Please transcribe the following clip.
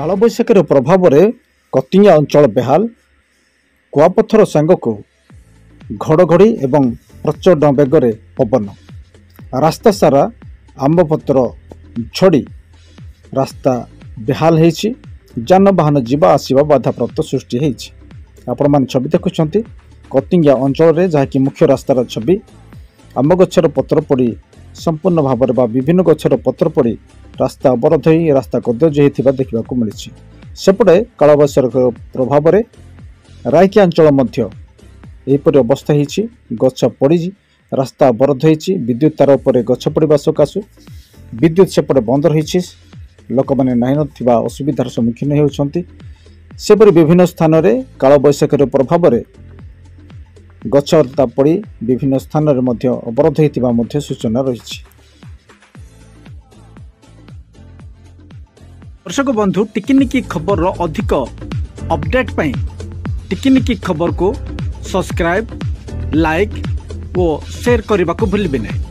कालबैशाखीर प्रभाव में कतिया अंचल बेहाल कुआपथर सांगको घड़घड़ी एवं प्रचंड बेगरे पवन रास्ता सारा आंबपत्र झड़ी रास्ता बेहाल होईछि जानवाहन जीवा आसवा बाधाप्राप्त सृष्टि होईछि। आपण मान छवि देखुछंती कतिया अंचल रे जहाँकि मुख्य रास्तार छवि आंब गछर पत्र पड़ी संपूर्ण भाव में विभिन्न गछर पत्र पड़ी रास्ता अवरोध हो रास्ता कदज होता देखा मिली। सेपटे कालबैशाखीर प्रभाव में रायकी अंचल मध्य एपरी अवस्था होईछि गछ पड़ी रास्ता अवरोध होईछि विद्युत तार उपर गछ पड़वा सकाशु विद्युत सेपटे बंद रही लोक मैंने नहीं नथिबा असुविधार सम्मुखीन होउछंती। सेपरी विभिन्न स्थान में कालबैशाखीर प्रभाव में गछलता पड़ी विभिन्न स्थान में मध्य अवरोध होता सूचना रही। दर्शक बंधु टिकिनिकी खबर अधिक अपडेट पाई टिकिनिकी खबर को सब्सक्राइब लाइक और शेयर करने को भूलिए नहीं।